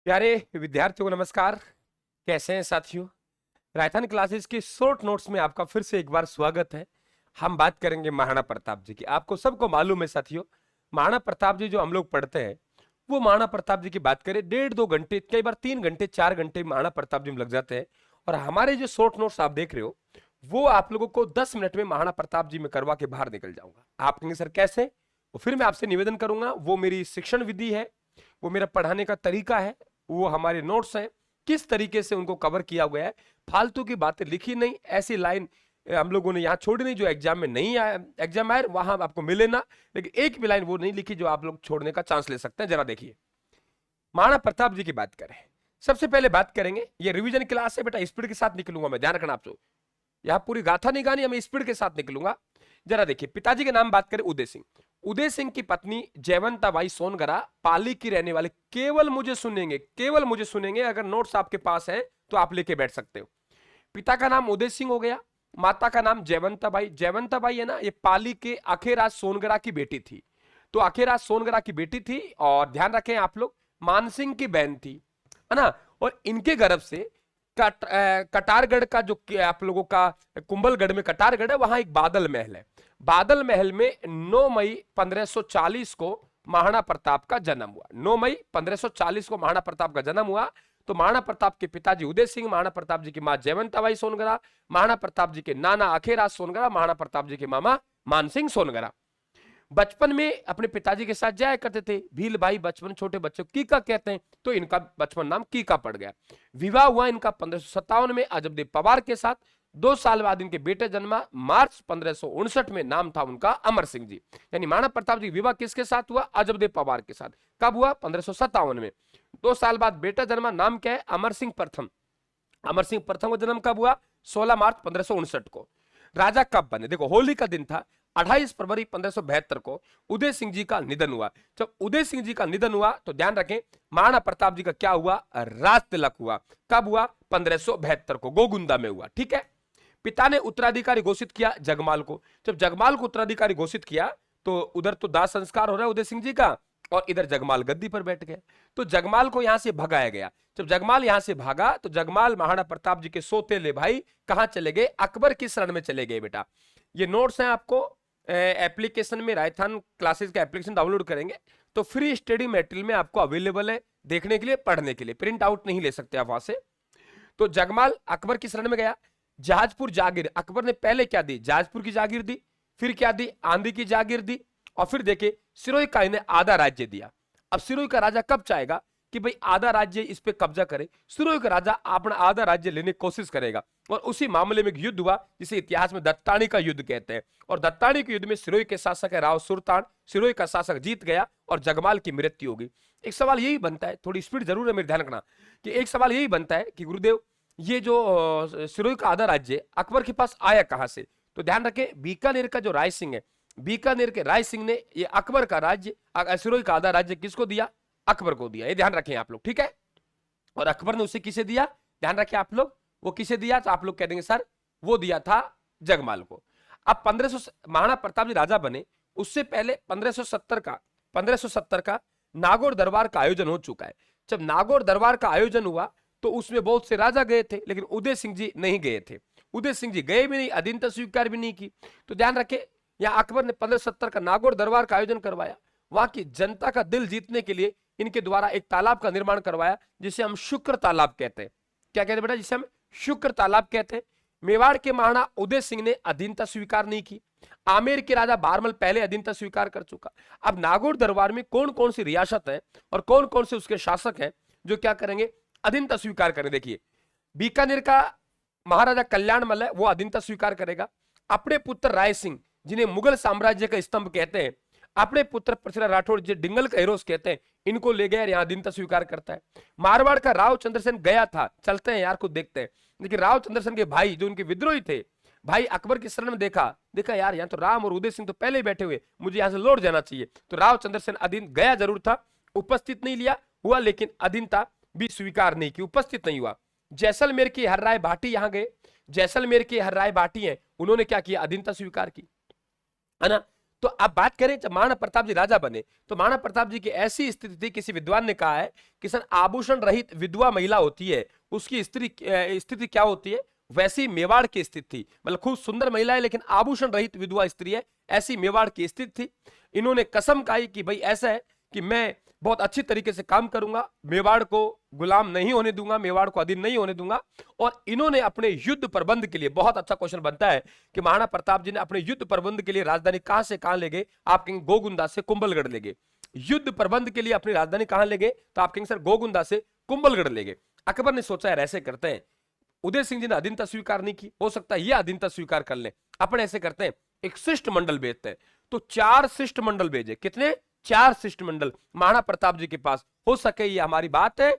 प्यारे विद्यार्थियों को नमस्कार। कैसे हैं साथियों? राजस्थान क्लासेस के शॉर्ट नोट्स में आपका फिर से एक बार स्वागत है। हम बात करेंगे महाराणा प्रताप जी की। आपको सबको मालूम है साथियों, महाराणा प्रताप जी जो हम लोग पढ़ते हैं वो महाराणा प्रताप जी की बात करें 1.5-2 घंटे, कई बार 3 घंटे 4 घंटे महाराणा प्रताप जी में लग जाते हैं। और हमारे जो शॉर्ट नोट्स आप देख रहे हो वो आप लोगों को 10 मिनट में महाराणा प्रताप जी में करवा के बाहर निकल जाऊंगा। आप कहेंगे सर कैसे? तो फिर मैं आपसे निवेदन करूंगा, वो मेरी शिक्षण विधि है, वो मेरा पढ़ाने का तरीका है, वो हमारे नोट्स हैं, किस तरीके से उनको कवर किया गया है। फालतू की बातें लिखी नहीं, ऐसी लाइन हम लोगों ने यहाँ छोड़ी नहीं जो एग्जाम में नहीं आया, एग्जाम आए वहां आपको मिले ना, लेकिन एक भी लाइन वो नहीं लिखी जो आप लोग छोड़ने का चांस ले सकते हैं। जरा देखिए, महाराणा प्रताप जी की बात करें, सबसे पहले बात करेंगे, ये रिवीजन क्लास है बेटा, स्पीड के साथ निकलूंगा मैं, ध्यान रखना आप लोग। यहाँ पूरी गाथा नहीं गानी, हमें स्पीड के साथ निकलूंगा। जरा देखिए, पिताजी के नाम बात करें उदय सिंह। उदय सिंह की पत्नी जयवंताबाई सोनगरा पाली की रहने वाले। केवल मुझे सुनेंगे, केवल मुझे सुनेंगे, अगर नोट्स आपके पास है तो आप लेके बैठ सकते हो। पिता का नाम उदय सिंह हो गया, माता का नाम जयवंताबाई। जयवंताबाई है ना, ये पाली के अखेराज सोनगरा की बेटी थी। तो अखेराज सोनगरा की बेटी थी, और ध्यान रखें आप लोग, मानसिंह की बहन थी, है ना। और इनके गर्भ से कटारगढ़ का जो आप लोगों का कुंभलगढ़ में कटारगढ़ है, वहां एक बादल महल है। बादल महल में 9 मई 1540 को महाराणा प्रताप का जन्म हुआ। 9 मई 1540 को महाराणा प्रताप का जन्म हुआ। तो महाराणा प्रताप के पिताजी उदय सिंह, महाराणा प्रताप जी की मां जयवंताबाई सोनगरा, महाराणा प्रताप जी के नाना अखेराज सोनगरा, महाराणा प्रताप जी के मामा मानसिंह सोनगरा। बचपन में अपने पिताजी के साथ जाया करते थे। भील भाई बचपन छोटे बच्चे को कीका कहते हैं, तो इनका बचपन नाम कीका पड़ गया। विवाह हुआ इनका 1557 में अजबदेव पवार के साथ। 2 साल बाद इनके बेटे जन्मा, मार्च 1559 में, नाम था उनका अमर सिंह जी। यानी महाराणा प्रताप जी विवाह किसके साथ हुआ? अजबदेव पवार के साथ। कब हुआ? 1557 में। 2 साल बाद बेटा जन्मा, नाम क्या है? अमर सिंह प्रथम। अमर सिंह प्रथम का जन्म कब हुआ? 16 मार्च 1559 को। राजा कब बने? देखो, होली का दिन था, 28 फरवरी 1572 को उदय सिंह जी का निधन हुआ। जब उदय सिंह जी का निधन हुआ तो ध्यान रखें, महाराणा प्रताप जी का क्या हुआ? राज तिलक हुआ। कब हुआ? 1572 को, गोगुंदा में हुआ। ठीक है। पिता ने उत्तराधिकारी घोषित किया जगमाल को। जब जगमाल को उत्तराधिकारी घोषित किया तो उधर तो दाह संस्कार हो रहा है उदय सिंह जी का, और इधर जगमाल गद्दी पर बैठ गया। तो जगमाल को यहां से भगाया गया। जब जगमाल यहां से भागा तो जगमाल महाराणा प्रताप जी के सोतेले भाई कहां चले गए? अकबर की शरण में चले गए। बेटा, ये नोट्स हैं आपको एप्लीकेशन में, राजस्थान क्लासेस का एप्लीकेशन डाउनलोड करेंगे तो फ्री स्टडी मटेरियल में आपको अवेलेबल है, देखने के लिए, पढ़ने के लिए। प्रिंट आउट नहीं ले सकते आप वहां से। तो जगमाल अकबर की शरण में गया। जहाजपुर जागीर अकबर ने पहले क्या दी? जहाजपुर की जागीर दी, फिर क्या दी? आंधी की जागीर दी, और फिर देखे सिरोही का इन्हें आधा राज्य दिया। अब सिरोही का राजा कब चाहेगा कि भाई आधा राज्य इस पे कब्जा करे? सिरोही का राजा अपना आधा राज्य लेने की कोशिश करेगा, और उसी मामले में एक युद्ध हुआ जिसे इतिहास में दत्तानी का युद्ध कहते हैं। और दत्तानी के युद्ध में सिरोही के शासक है राव सुल्तान, सिरोही का शासक जीत गया और जगमाल की मृत्यु हो गई। एक सवाल यही बनता है, थोड़ी स्पीड जरूर है, मेरे ध्यान रखना, कि एक सवाल यही बनता है कि गुरुदेव ये जो सिरोही का आधा राज्य अकबर के पास आया कहां से? तो ध्यान रखें, बीकानेर का जो राय सिंह है, बीकानेर के राय सिंह ने ये अकबर का राज्य, सिरोही का आधा राज्य किसको दिया? अकबर को दिया। ये ध्यान रखें आप लोग, ठीक है। और अकबर ने उसे किसे दिया? ध्यान रखें आप लोग, वो किसे दिया? तो आप लोग कह देंगे सर वो दिया था जगमाल को। अब 1500 महाराणा प्रताप जी राजा बने, उससे पहले 1570 का नागौर दरबार का आयोजन हो चुका है। जब नागौर दरबार का आयोजन हुआ तो उसमें बहुत से राजा गए थे, लेकिन उदय सिंह जी नहीं गए थे। उदय सिंह जी गए भी नहीं, अधीनता स्वीकार भी नहीं की। तो ध्यान रखें, यहां अकबर ने 1570 का नागौर दरबार का आयोजन करवाया। वहां की जनता का दिल जीतने के लिए इनके द्वारा एक तालाब का निर्माण करवाया, जिसे हम शुक्र तालाब कहते हैं। क्या कहते हैं बेटा? जिसे हम शुक्र तालाब कहते हैं। मेवाड़ के महाराणा उदय सिंह ने अधीनता स्वीकार नहीं की। आमेर के राजा बारमल पहले अधीनता स्वीकार कर चुका। अब नागौर दरबार में कौन कौन सी रियासत है और कौन कौन से उसके शासक हैं जो क्या करेंगे? अधीनता स्वीकार करें। देखिए, बीकानेर का महाराजा कल्याणमल है, वो अधीनता स्वीकार करेगा। अपने पुत्र राय सिंह, जिन्हें मुगल साम्राज्य का स्तंभ कहते हैं, अपने पुत्र पृथ्वीराज राठौड़, जो डिंगल का हेरोस कहते हैं, इनको ले गया, यहाँ अधीनता स्वीकार करता है। मारवाड़ का राव चंद्रसेन गया था, चलते हैं यार, खुद देखते हैं। लेकिन राव चंद्रसेन के भाई, जो उनके विद्रोही थे, भाई अकबर की शरण में देखा यार, यहाँ तो राम और उदय सिंह तो पहले ही बैठे हुए, मुझे यहाँ से लौट जाना चाहिए। तो राव चंद्रसेन अधीन गया जरूर था, उपस्थित नहीं लिया हुआ, लेकिन अधीनता भी स्वीकार नहीं की, उपस्थित नहीं हुआ। जैसलमेर की हर्राय भाटी यहां गए, जैसलमेर के हर्राय भाटी हैं, उन्होंने क्या किया? अधीनता स्वीकार की, है ना। तो अब बात करें जब महाराणा प्रताप जी राजा बने तो महाराणा प्रताप जी की ऐसी स्थिति थी, किसी विद्वान ने कहा है कि सर आभूषण रहित विधवा महिला होती है उसकी स्थिति क्या होती है, वैसी मेवाड़ की स्थिति थी। मतलब खूब सुंदर महिला है लेकिन आभूषण रहित विधवा स्त्री है, ऐसी मेवाड़ की स्थिति थी। इन्होंने कसम खाई कि भाई ऐसा है कि मैं बहुत अच्छी तरीके से काम करूंगा, मेवाड़ को गुलाम नहीं होने दूंगा, मेवाड़ को अधीन नहीं होने दूंगा। और इन्होंने अपने युद्ध प्रबंध के लिए, बहुत अच्छा क्वेश्चन बनता है कि महाराणा प्रताप जी ने अपने युद्ध प्रबंध के लिए राजधानी कहां से कहां ले गए, आप कहेंगे गोगुंदा से कुंभलगढ़ ले गए। युद्ध प्रबंध के लिए अपनी राजधानी कहां ले गए, तो आप कहेंगे सर गोगुंदा से कुंभलगढ़ ले गए। अकबर ने सोचा है ऐसे करते हैं, उदय सिंह जी ने अधीनता स्वीकार नहीं की, हो सकता है ये अधीनता स्वीकार कर ले, अपन ऐसे करते हैं एक शिष्ट मंडल भेजते हैं। तो 4 शिष्ट मंडल भेजे, कितने, 4 शिष्ट मंडल महाराणा प्रताप जी के पास, हो सके ये हमारी बात है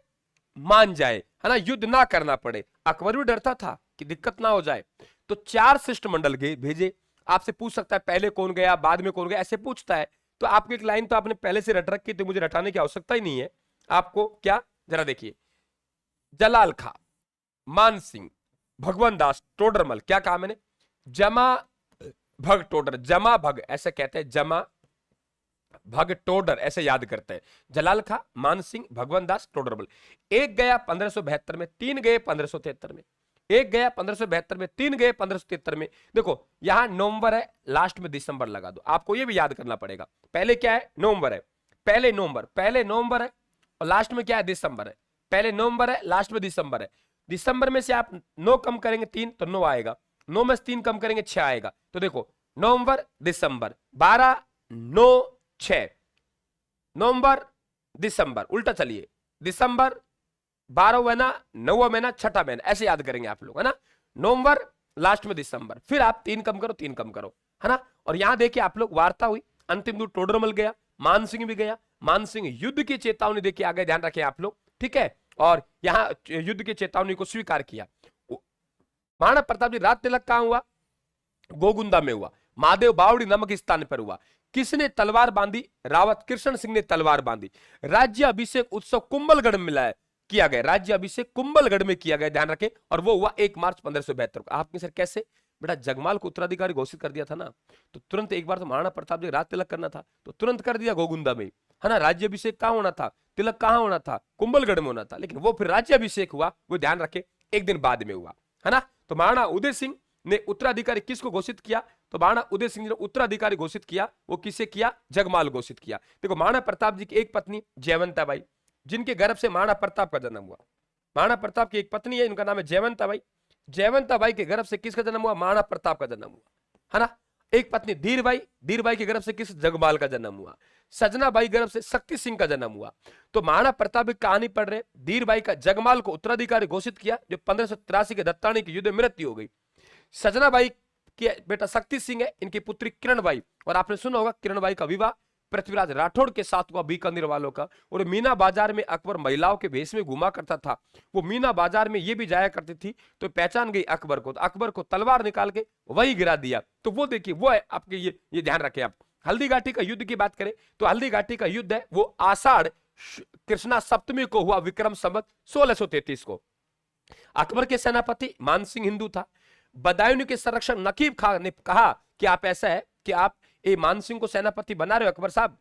मान जाए, है ना, युद्ध ना करना पड़े। अकबर भी डरता था कि दिक्कत ना हो जाए, तो 4 शिष्ट मंडल भेजे। आपसे पूछ सकता है पहले कौन गया बाद में कौन गया, ऐसे पूछता है। तो आपकी एक लाइन तो आपने पहले से रट रखी, तो मुझे रटाने की आवश्यकता ही नहीं है आपको। क्या, जरा देखिए, जलाल खां, मान सिंह, भगवान दास टोडरमल, क्या कहा मैंने, जमा भग टोडर, जमा भग ऐसे कहते हैं, जमा भग टोडर ऐसे याद करते हैं। जलाल खां, मान सिंह, भगवान दास टोडरमल। एक गया 1572 में, 3 गए 1573 में, एक गया 1572 में, 3 गए 1573 में। देखो यहां नवंबर है, लास्ट में दिसंबर लगा दो, आपको यह भी याद करना पड़ेगा। पहले क्या है, नवंबर है, पहले नवंबर है, और लास्ट में क्या है, दिसंबर है। पहले नवंबर है, लास्ट में दिसंबर है। दिसंबर में से आप 9 कम करेंगे 3 तो 9 आएगा, 9 में से 3 कम करेंगे 6 आएगा। तो देखो नवंबर दिसंबर, 12 9 6, नवंबर दिसंबर, उल्टा चलिए, दिसंबर 12वां महीना, 9वां महीना, 6ठा महीना, ऐसे याद करेंगे आप लोग, है ना। नवंबर लास्ट में दिसंबर, फिर आप 3 कम करो 3 कम करो, है ना। और यहां देखिए आप लोग वार्ता हुई, अंतिम दूत टोडरमल गया, मान सिंह भी गया, मान सिंह युद्ध की चेतावनी देके आ गए, ध्यान रखें आप लोग, ठीक है। और यहां युद्ध की चेतावनी को स्वीकार किया। महाराणा प्रताप जी रात तिलक कहां हुआ, गोगुंदा में हुआ, महादेव बावड़ी नामक स्थान पर हुआ। किसने तलवार बांधी, रावत कृष्ण सिंह ने तलवार बांधी। राज्य अभिषेक उत्सव कुंभलगढ़ में मिला है, किया गया, राज्य अभिषेक कुंभलगढ़ में किया गया, ध्यान रखें, और वो हुआ 1 मार्च 1572 को। आपके सर कैसे, बेटा जगमाल को उत्तराधिकारी घोषित कर दिया था ना, तो तुरंत एक बार तो महाराणा प्रताप जी रात तिलक करना था, तो तुरंत कर दिया गोगुंदा में, है ना। राज्य अभिषेक कहां होना था, तिलक कहां होना था, कुंभलगढ़ में होना था, लेकिन वो फिर राज्य अभिषेक हुआ, वो ध्यान रखे, एक दिन बाद में हुआ, है ना। तो महाराणा उदय सिंह ने उत्तराधिकारी किसको घोषित किया, तो महाराणा उदय सिंह ने उत्तराधिकारी घोषित किया, वो किसे किया, जगमाल घोषित किया। देखो महाराणा प्रताप जी की एक पत्नी जयवंताबाई, जिनके गर्भ से महाराणा प्रताप का जन्म हुआ। महाराणा प्रताप की एक पत्नी है, इनका नाम है जयवंताबाई। जयवंताबाई के गर्भ से किसका जन्म हुआ, महाराणा प्रताप का जन्म हुआ, है ना। एक पत्नी धीरबाई, धीरबाई के गर्भ से किस, जगमाल का जन्म हुआ। सजनाबाई गर्भ से शक्ति सिंह का जन्म हुआ। तो महाराणा प्रताप की कहानी पढ़ रहे, धीरबाई का जगमाल को उत्तराधिकारी घोषित किया, जो 1583 के दत्तानी के युद्ध में मृत्यु हो गई। सजनाबाई की बेटा शक्ति सिंह है, इनकी पुत्री किरणबाई, और आपने सुना होगा किरणबाई का विवाह पृथ्वीराज राठौड़ के साथ हुआ, बीकानेर वालों का। और मीना बाजार में अकबर महिलाओं के भेष में घुमा करता था, वो मीना बाजार में ये भी जाया करती थी, तो पहचान गई अकबर को, तो अकबर को तलवार निकाल के वही गिरा दिया। तो वो देखिए, वो है आपके, ये ध्यान रखें आप। हल्दी घाटी का युद्ध की बात करें तो हल्दी घाटी का युद्ध है वो आषाढ़ कृष्णा सप्तमी को हुआ, विक्रम संवत 1633 को। अकबर के सेनापति मानसिंह हिंदू था। बदायूं के संरक्षक नकीब खान ने कहा कि आप ऐसा है कि आप ए मानसिंह को सेनापति बना रहे हो अकबर साहब,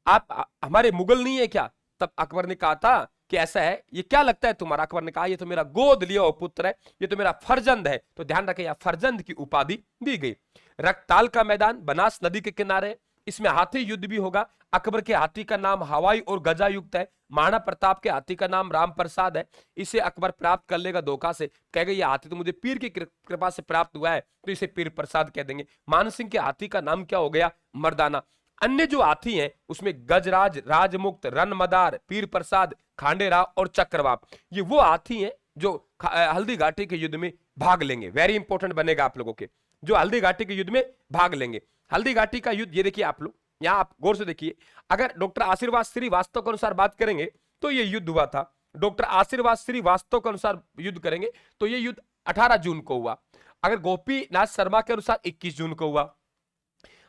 आप हमारे मुगल नहीं है क्या। तब अकबर ने कहा था कि ऐसा है, ये क्या लगता है तुम्हारा। अकबर ने कहा ये तो मेरा गोद लिया हुआ पुत्र है, ये तो मेरा फर्जंद है। तो ध्यान रखें, फर्जंद की उपाधि दी गई। रक्ताल का मैदान बनास नदी के किनारे, इसमें हाथी युद्ध भी होगा। अकबर के हाथी का नाम हवाई और गजा युक्त है, महाराणा प्रताप के हाथी का नाम राम प्रसाद है। इसे अकबर प्राप्त कर लेगा धोखा से, कहेगा ये हाथी तो मुझे पीर की कृपा से प्राप्त हुआ है, तो इसे पीर प्रसाद कह देंगे। मानसिंह के हाथी का नाम क्या हो गया, मर्दाना। अन्य जो हाथी हैं उसमें गजराज, राजमुक्त, रनमदार, पीर प्रसाद, खांडेराव और चक्रवाप, ये वो हाथी हैं जो हल्दी घाटी के युद्ध में भाग लेंगे। वेरी इंपॉर्टेंट बनेगा आप लोगों के, जो हल्दी घाटी के युद्ध में भाग लेंगे। हल्दी घाटी का युद्ध ये देखिए आप लोग, यहां आप गौर से देखिए। अगर डॉक्टर आशीर्वाद श्रीवास्तव के अनुसार बात करेंगे तो ये युद्ध हुआ था, डॉक्टर आशीर्वाद श्रीवास्तव के अनुसार युद्ध करेंगे तो ये युद्ध 18 जून को हुआ। अगर गोपीनाथ शर्मा के अनुसार 21 जून को हुआ।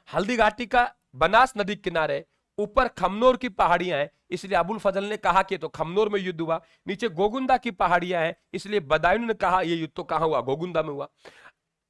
हल्दी घाटी का बनास नदी किनारे, ऊपर खमनोर की पहाड़ियां हैं, इसलिए अबुल फजल ने कहा कि तो खमनोर में युद्ध हुआ। नीचे गोगुंदा की पहाड़ियां हैं, इसलिए बदायूं ने कहा यह युद्ध तो कहां हुआ, गोगुंदा में हुआ।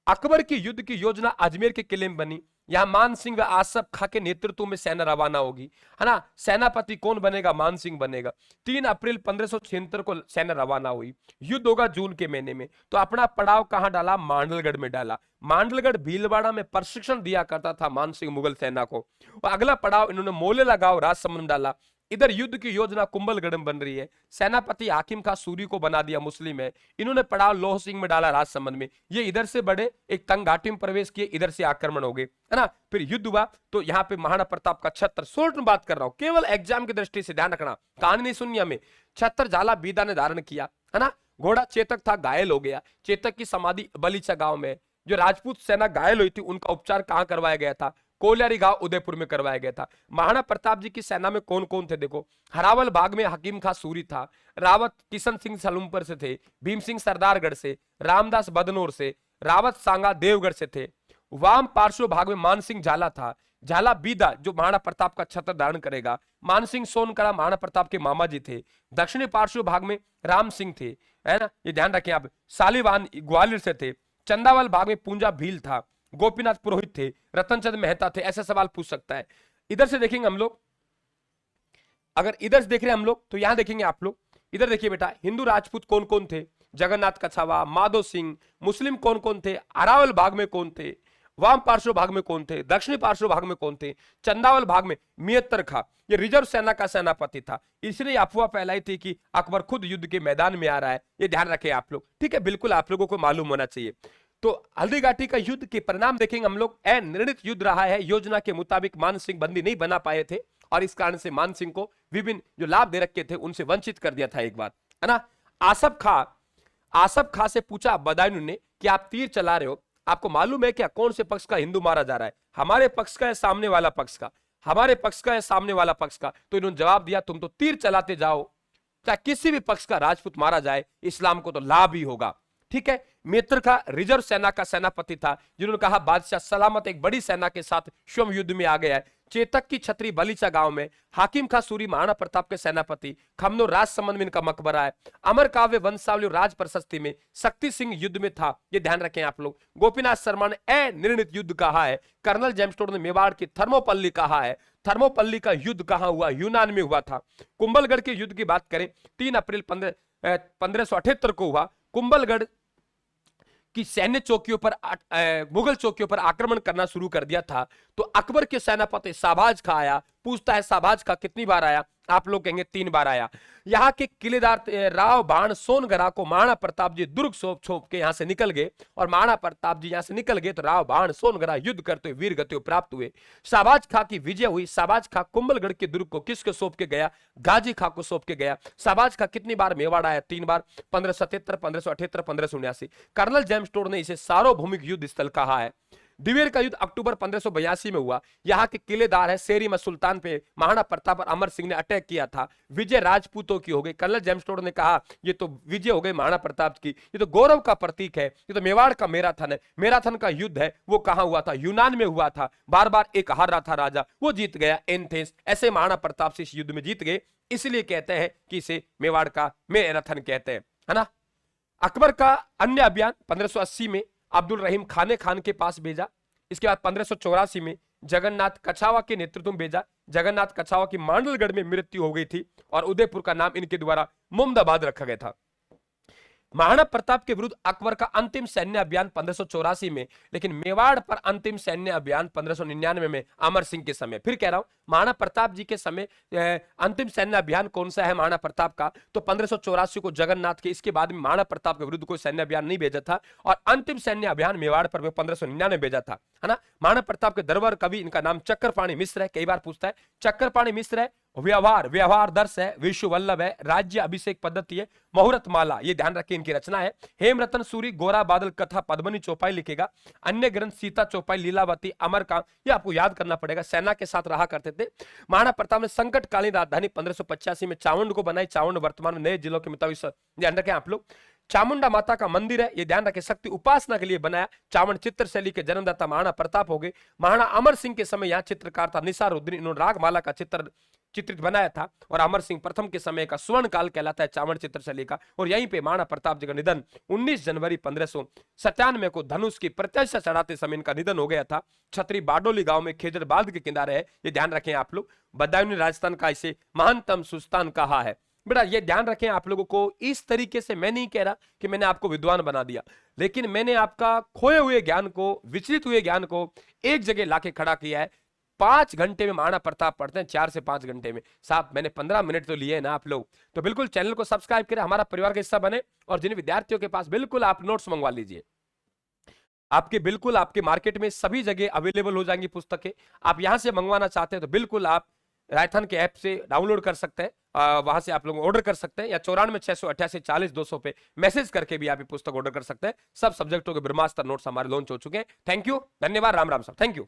अकबर की युद्ध की योजना अजमेर के किले में बनी। यहाँ मान सिंह व आसफ खां के नेतृत्व में सेना रवाना होगी, है ना। सेनापति कौन बनेगा? मान सिंह बनेगा। 3 अप्रैल 1576 को सेना रवाना हुई। युद्ध होगा जून के महीने में। तो अपना पड़ाव कहां डाला? मांडलगढ़ में डाला। मांडलगढ़ भीलवाड़ा में प्रशिक्षण दिया करता था मान सिंह मुगल सेना को। और अगला पड़ाव इन्होंने मोलेला गांव राजसमंद में डाला। इधर युद्ध की योजना कुंभलगढ़ में बन रही है। सेनापति हाकिम खां सूरी को बना दिया मुस्लिम है। इन्होंने पड़ाव लोह सिंह में डाला राजसमंद में। ये इधर से बढ़े, एक तंग घाटी में प्रवेश किए, इधर से आक्रमण हो गए, है ना। फिर युद्ध हुआ तो यहाँ पे महाराणा प्रताप का 76 शॉर्ट में बात कर रहा हूं, केवल एग्जाम की दृष्टि से ध्यान रखना, कहानी नहीं सुननी हमें। 76 झाला बीदा ने धारण किया, है ना। घोड़ा चेतक था, घायल हो गया। चेतक की समाधि बलीचा गांव में। जो राजपूत सेना घायल हुई थी उनका उपचार कहां करवाया गया था? कोलियारी गांव उदयपुर में करवाया गया था। महाराणा प्रताप जी की सेना में कौन कौन थे? देखो, हरावल बाग में हकीम खां सूरी था। रावत किशन सिंह सलूमपुर से थे। भीम सिंह सरदारगढ़ से। रामदास बदनौर से। रावत सांगा देवगढ़ से थे। वाम पार्श्व भाग में मान सिंह झाला था। झाला बीदा जो महाराणा प्रताप का छत्र धारण करेगा। मान सिंह सोनकड़ा महाराणा प्रताप के मामा जी थे। दक्षिणी पार्श्व भाग में राम सिंह थे, है ना, ये ध्यान रखें आप। सालीवान ग्वालियर से थे। चंदावल भाग में पूंजा भील था। गोपीनाथ पुरोहित थे। रतनचंद मेहता थे। ऐसे सवाल पूछ सकता है। इधर से देखेंगे हम लोग, अगर इधर से देख रहे हैं हम लोग तो यहां देखेंगे आप लोग। इधर देखिए बेटा, हिंदू राजपूत कौन कौन थे? जगन्नाथ कछावा, माधो सिंह। मुस्लिम कौन कौन थे? अरावल भाग में कौन थे? वाम पार्श्व भाग में कौन थे? दक्षिणी पार्श्व भाग में कौन थे? चंदावल भाग में मियत्तर खां, ये रिजर्व सेना का सेनापति था। इसलिए अफवाह फैलाई थी कि अकबर खुद युद्ध के मैदान में आ रहा है। ये ध्यान रखें आप लोग, ठीक है, बिल्कुल आप लोगों को मालूम होना चाहिए। तो हल्दी घाटी का युद्ध के परिणाम देखेंगे हम लोग। अनिर्णित युद्ध रहा है। योजना के मुताबिक मान सिंह बंदी नहीं बना पाए थे और इस कारण से मान सिंह को विभिन्न जो लाभ दे रखे थे उनसे वंचित कर दिया था एक बार, है ना। आसफ खां से पूछा बदायूं ने कि आप तीर चला रहे हो, आपको मालूम है क्या कौन से पक्ष का हिंदू मारा जा रहा है? हमारे पक्ष का है सामने वाला पक्ष का? हमारे पक्ष का है सामने वाला पक्ष का? तो इन्होंने जवाब दिया, तुम तो तीर चलाते जाओ, चाहे किसी भी पक्ष का राजपूत मारा जाए इस्लाम को तो लाभ ही होगा, ठीक है। मित्र का रिजर्व सेना का सेनापति था, जिन्होंने कहा बादशाह सलामत एक बड़ी सेना के साथ स्वयं युद्ध में आ गया है। चेतक की छतरी बलीचा गांव में। हाकिम खां सूरी महाराणा प्रताप के सेनापति। खमनो राजसमंद में इनका मकबरा है। अमर काव्य वंशावली राज प्रशस्ति में शक्ति सिंह युद्ध में था, ये ध्यान रखें आप लोग। गोपीनाथ शर्मा ने अनिर्णित युद्ध कहा है। कर्नल जेम्सटोन ने मेवाड़ की थर्मोपल्ली कहा है। थर्मोपल्ली का युद्ध कहां हुआ? यूनान में हुआ था। कुंभलगढ़ के युद्ध की बात करें, 3 अप्रैल 1578 को हुआ। कुंभलगढ़ की सैन्य चौकियों पर मुगल चौकियों पर आक्रमण करना शुरू कर दिया था। तो अकबर के सेनापति शाहबाज खां आया। पूछता है शाहबाज खां कितनी बार आया? आप लोग कहेंगे 3 बार आया। यहाँ के किलेदार राव बाण सोनगरा को महाराणा प्रताप जी दुर्ग छोप के यहाँ से निकल गए और महाराणा प्रताप जी यहाँ से निकल गए तो राव बाण सोनगरा युद्ध करते हुए वीर गति प्राप्त हुए। शाहबाज खां की विजय हुई। शाहबाज खां कुंभलगढ़ के दुर्ग को किसको सौंप के गया? गाजी खां को सौंप के गया। शाहबाज खां कितनी बार मेवाड़ आया? 3 बार, 1577, 1578, 1579। कर्नल जेम्सटोन ने इसे सार्वभौमिक युद्ध स्थल कहा है। दिवेर का युद्ध अक्टूबर 1582 में हुआ। यहाँ के किलेदार है शेरी में सुल्तान पे महाराणा प्रताप और अमर सिंह ने अटैक किया था। विजय राजपूतों की हो गई। कर्नल जेम्सटोन ने कहा ये तो विजय हो गई महाराणा प्रताप की, ये तो गौरव का प्रतीक है, ये तो मेवाड़ का मैराथन है। मैराथन का युद्ध है वो कहां हुआ था? यूनान में हुआ था। बार बार एक हार रहा था राजा, वो जीत गया एंथेंस। ऐसे महाराणा प्रताप से इस युद्ध में जीत गए, इसलिए कहते हैं कि इसे मेवाड़ का मैराथन कहते हैं, है ना। अकबर का अन्य अभियान 1580 में अब्दुल रहीम खाने खान के पास भेजा। इसके बाद 1584 में जगन्नाथ कछावा के नेतृत्व में भेजा। जगन्नाथ कछावा की मांडलगढ़ में मृत्यु हो गई थी और उदयपुर का नाम इनके द्वारा मुमदाबाद रखा गया था। महाराणा प्रताप के विरुद्ध अकबर का अंतिम सैन्य अभियान 1584 में, लेकिन मेवाड़ पर अंतिम सैन्य अभियान 1599 में अमर सिंह के समय। फिर कह रहा हूं महाराणा प्रताप जी के समय अंतिम सैन्य अभियान कौन सा है महाराणा प्रताप का? तो 1584 को जगन्नाथ के। इसके बाद में महाराणा प्रताप के विरुद्ध कोई सैन्य अभियान नहीं भेजा था और अंतिम सैन्य अभियान मेवाड़ पर 1599 भेजा था, है ना। महाराणा प्रताप के दरबार कवि, इनका नाम चक्रपाणी मिश्र है, कई बार पूछता है। चक्रपाणी मिश्र है। व्यवहार दर्श है। विश्व वल्लभ है। राज्य अभिषेक पद्धति है। मुहूर्त माला, ये ध्यान रखें इनकी रचना है। हेमरतन सूरी, गोरा बादल कथा, पद्मनी चौपाई लिखेगा। अन्य ग्रंथ सीता चौपाई, लीलावती, अमर काम, ये आपको याद करना पड़ेगा। सेना के साथ रहा करते थे। महाराणा प्रताप ने संकटकालीन राजधानी 1585 में चामुंड को बनाई। चामुंड वर्तमान में नए जिलों के मुताबिक, ध्यान रखें आप लोग। चामुंडा माता का मंदिर है, ये ध्यान रखें, शक्ति उपासना के लिए बनाया। चावंड चित्र शैली के जन्मदाता महाराणा प्रताप हो गए। महाराणा अमर सिंह के समय यहाँ चित्रकार था निसारुद्दीन। इन्होंने रागमाला का चित्र चित्रित बनाया था और अमर सिंह प्रथम के समय का स्वर्ण काल कहलाता है चावड़ चित्रशैली का। और यहीं पे महाराणा प्रताप जी का निधन 19 जनवरी 1597 को धनुष की प्रत्यक्ष चढ़ाते समय इनका निधन हो गया था। छतरी बारडोली गांव में खेजर बांध के किनारे है, ये ध्यान रखें आप लोग। बदायूं ने राजस्थान का इसे महानतम सुल्तान कहा है। बेटा ये ध्यान रखें आप लोगों को, इस तरीके से मैं नहीं कह रहा कि मैंने आपको विद्वान बना दिया, लेकिन मैंने आपका खोए हुए ज्ञान को, विचलित हुए ज्ञान को एक जगह लाके खड़ा किया है। 5 घंटे में महाराणा प्रताप पढ़ते हैं, 4 से 5 घंटे में। साहब मैंने 15 मिनट तो लिए ना आप लोग, तो बिल्कुल चैनल को सब्सक्राइब करें, हमारा परिवार का हिस्सा बने। और जिन विद्यार्थियों के पास बिल्कुल आप नोट्स मंगवा लीजिए, आपके बिल्कुल आपके मार्केट में सभी जगह अवेलेबल हो जाएंगी पुस्तकें। आप यहां से मंगवाना चाहते हैं तो बिल्कुल आप राजस्थान के ऐप से डाउनलोड कर सकते हैं, वहां से आप लोग ऑर्डर कर सकते हैं, या 94 688 40 200 पे मैसेज करके भी आप ये पुस्तक ऑर्डर कर सकते हैं। सब सब्जेक्टों के ब्रह्मास्त्र नोट्स हमारे लॉन्च हो चुके हैं। थैंक यू, धन्यवाद, राम राम साहब, थैंक यू।